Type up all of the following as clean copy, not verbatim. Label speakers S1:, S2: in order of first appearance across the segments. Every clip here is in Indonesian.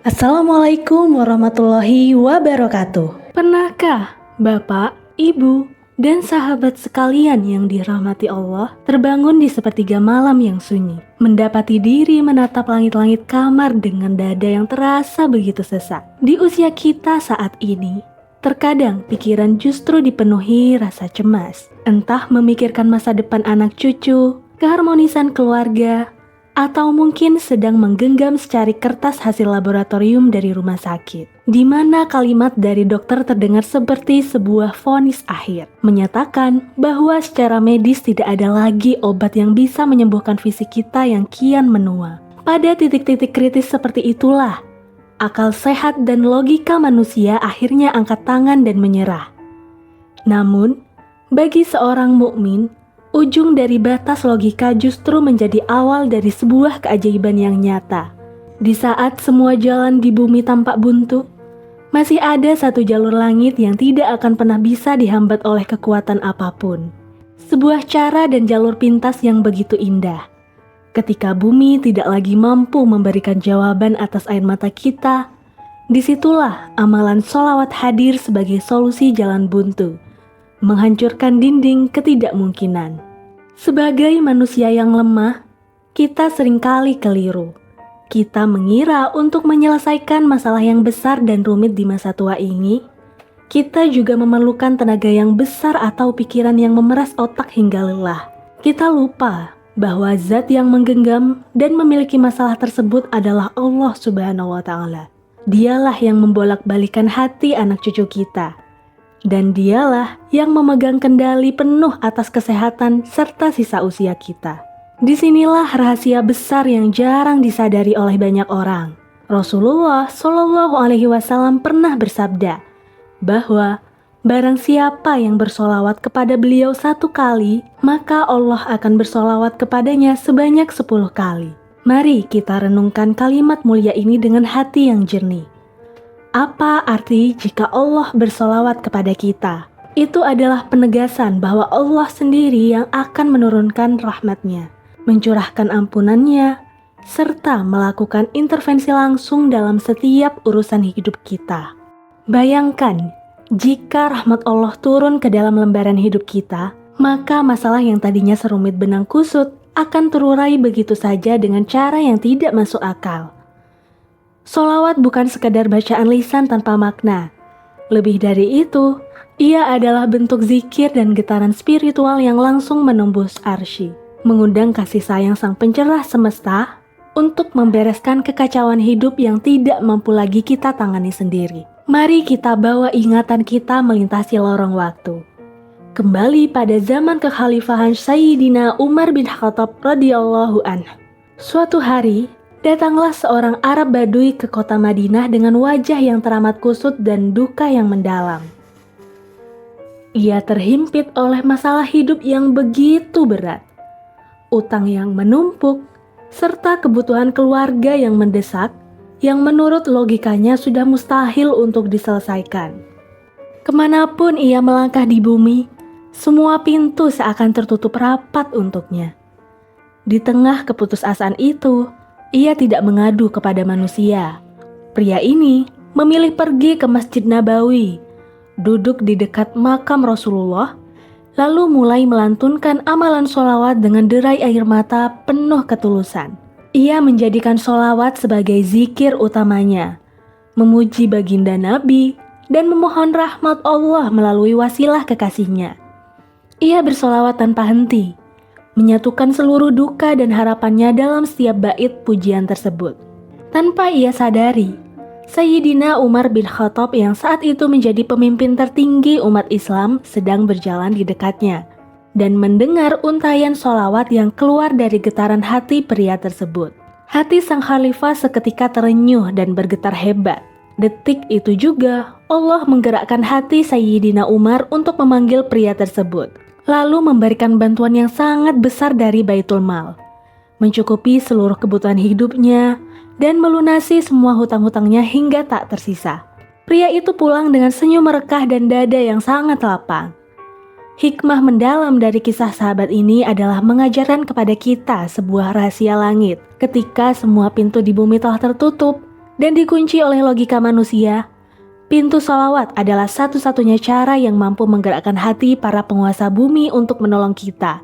S1: Assalamualaikum warahmatullahi wabarakatuh. Pernahkah Bapak, Ibu, dan sahabat sekalian yang dirahmati Allah terbangun di sepertiga malam yang sunyi, mendapati diri menatap langit-langit kamar dengan dada yang terasa begitu sesak? Di usia kita saat ini, terkadang pikiran justru dipenuhi rasa cemas, entah memikirkan masa depan anak cucu, keharmonisan keluarga, atau mungkin sedang menggenggam secari kertas hasil laboratorium dari rumah sakit, di mana kalimat dari dokter terdengar seperti sebuah vonis akhir, menyatakan bahwa secara medis tidak ada lagi obat yang bisa menyembuhkan fisik kita yang kian menua. Pada titik-titik kritis seperti itulah, akal sehat dan logika manusia akhirnya angkat tangan dan menyerah. Namun, bagi seorang mukmin, ujung dari batas logika justru menjadi awal dari sebuah keajaiban yang nyata. Di saat semua jalan di bumi tampak buntu, masih ada satu jalur langit yang tidak akan pernah bisa dihambat oleh kekuatan apapun. Sebuah cara dan jalur pintas yang begitu indah. Ketika bumi tidak lagi mampu memberikan jawaban atas air mata kita, disitulah amalan sholawat hadir sebagai solusi jalan buntu, menghancurkan dinding ketidakmungkinan. Sebagai manusia yang lemah, kita seringkali keliru. Kita mengira untuk menyelesaikan masalah yang besar dan rumit di masa tua ini, kita juga memerlukan tenaga yang besar atau pikiran yang memeras otak hingga lelah. Kita lupa bahwa zat yang menggenggam dan memiliki masalah tersebut adalah Allah Subhanahu wa Ta'ala. Dialah yang membolak-balikan hati anak cucu kita. Dan dialah yang memegang kendali penuh atas kesehatan serta sisa usia kita. Disinilah rahasia besar yang jarang disadari oleh banyak orang. Rasulullah Shallallahu Alaihi Wasallam pernah bersabda bahwa barang siapa yang bersolawat kepada beliau 1 kali, maka Allah akan bersolawat kepadanya sebanyak 10 kali. Mari kita renungkan kalimat mulia ini dengan hati yang jernih. Apa arti jika Allah bersolawat kepada kita? Itu adalah penegasan bahwa Allah sendiri yang akan menurunkan rahmat-Nya, mencurahkan ampunan-Nya, serta melakukan intervensi langsung dalam setiap urusan hidup kita. Bayangkan, jika rahmat Allah turun ke dalam lembaran hidup kita, maka masalah yang tadinya serumit benang kusut akan terurai begitu saja dengan cara yang tidak masuk akal. Sholawat bukan sekadar bacaan lisan tanpa makna. Lebih dari itu, ia adalah bentuk zikir dan getaran spiritual yang langsung menembus arsy, mengundang kasih sayang sang pencerah semesta untuk membereskan kekacauan hidup yang tidak mampu lagi kita tangani sendiri. Mari kita bawa ingatan kita melintasi lorong waktu. Kembali pada zaman kekhalifahan Sayyidina Umar bin Khattab radhiyallahu anhu. Suatu hari, datanglah seorang Arab Badui ke kota Madinah dengan wajah yang teramat kusut dan duka yang mendalam. Ia terhimpit oleh masalah hidup yang begitu berat, utang yang menumpuk, serta kebutuhan keluarga yang mendesak, yang menurut logikanya sudah mustahil untuk diselesaikan. Kemanapun ia melangkah di bumi, semua pintu seakan tertutup rapat untuknya. Di tengah keputusasaan itu, ia tidak mengadu kepada manusia. Pria ini memilih pergi ke Masjid Nabawi, duduk di dekat makam Rasulullah, lalu mulai melantunkan amalan sholawat dengan derai air mata penuh ketulusan. Ia menjadikan sholawat sebagai zikir utamanya, memuji baginda Nabi, dan memohon rahmat Allah melalui wasilah kekasihnya. Ia bersolawat tanpa henti, menyatukan seluruh duka dan harapannya dalam setiap bait pujian tersebut. Tanpa ia sadari, Sayyidina Umar bin Khattab yang saat itu menjadi pemimpin tertinggi umat Islam sedang berjalan di dekatnya dan mendengar untayan sholawat yang keluar dari getaran hati pria tersebut. Hati sang khalifah seketika terenyuh dan bergetar hebat. Detik itu juga Allah menggerakkan hati Sayyidina Umar untuk memanggil pria tersebut, lalu memberikan bantuan yang sangat besar dari Baitul Mal, mencukupi seluruh kebutuhan hidupnya, dan melunasi semua hutang-hutangnya hingga tak tersisa. Pria itu pulang dengan senyum merekah dan dada yang sangat lapang. Hikmah mendalam dari kisah sahabat ini adalah mengajarkan kepada kita sebuah rahasia langit. Ketika semua pintu di bumi telah tertutup, dan dikunci oleh logika manusia, pintu sholawat adalah satu-satunya cara yang mampu menggerakkan hati para penguasa bumi untuk menolong kita,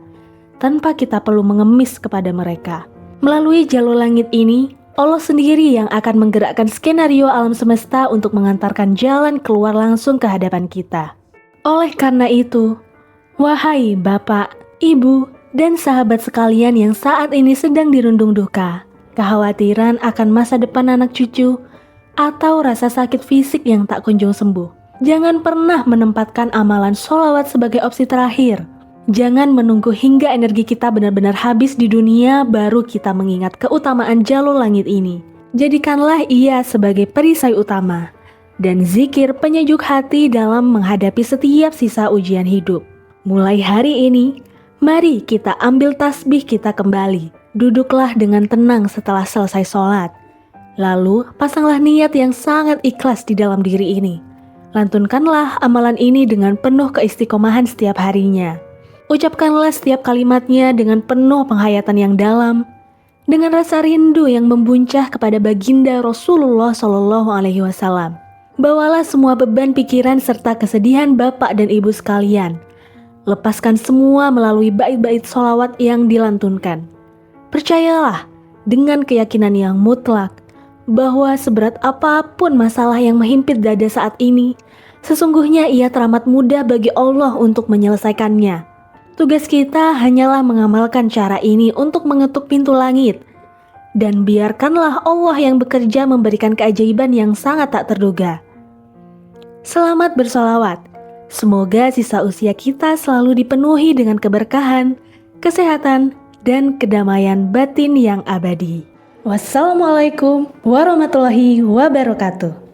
S1: tanpa kita perlu mengemis kepada mereka. Melalui jalur langit ini, Allah sendiri yang akan menggerakkan skenario alam semesta untuk mengantarkan jalan keluar langsung ke hadapan kita. Oleh karena itu, wahai Bapak, Ibu, dan sahabat sekalian yang saat ini sedang dirundung duka, kekhawatiran akan masa depan anak cucu, atau rasa sakit fisik yang tak kunjung sembuh, jangan pernah menempatkan amalan sholawat sebagai opsi terakhir. Jangan menunggu hingga energi kita benar-benar habis di dunia baru kita mengingat keutamaan jalur langit ini. Jadikanlah ia sebagai perisai utama dan zikir penyejuk hati dalam menghadapi setiap sisa ujian hidup. Mulai hari ini, mari kita ambil tasbih kita kembali. Duduklah dengan tenang setelah selesai sholat. Lalu, pasanglah niat yang sangat ikhlas di dalam diri ini. Lantunkanlah amalan ini dengan penuh keistiqomahan setiap harinya. Ucapkanlah setiap kalimatnya dengan penuh penghayatan yang dalam, dengan rasa rindu yang membuncah kepada baginda Rasulullah SAW. Bawalah semua beban pikiran serta kesedihan Bapak dan Ibu sekalian. Lepaskan semua melalui bait-bait sholawat yang dilantunkan. Percayalah dengan keyakinan yang mutlak bahwa seberat apapun masalah yang menghimpit dada saat ini, sesungguhnya ia teramat mudah bagi Allah untuk menyelesaikannya. Tugas kita hanyalah mengamalkan cara ini untuk mengetuk pintu langit, dan biarkanlah Allah yang bekerja memberikan keajaiban yang sangat tak terduga. Selamat bersolawat. Semoga sisa usia kita selalu dipenuhi dengan keberkahan, kesehatan, dan kedamaian batin yang abadi. Wassalamualaikum warahmatullahi wabarakatuh.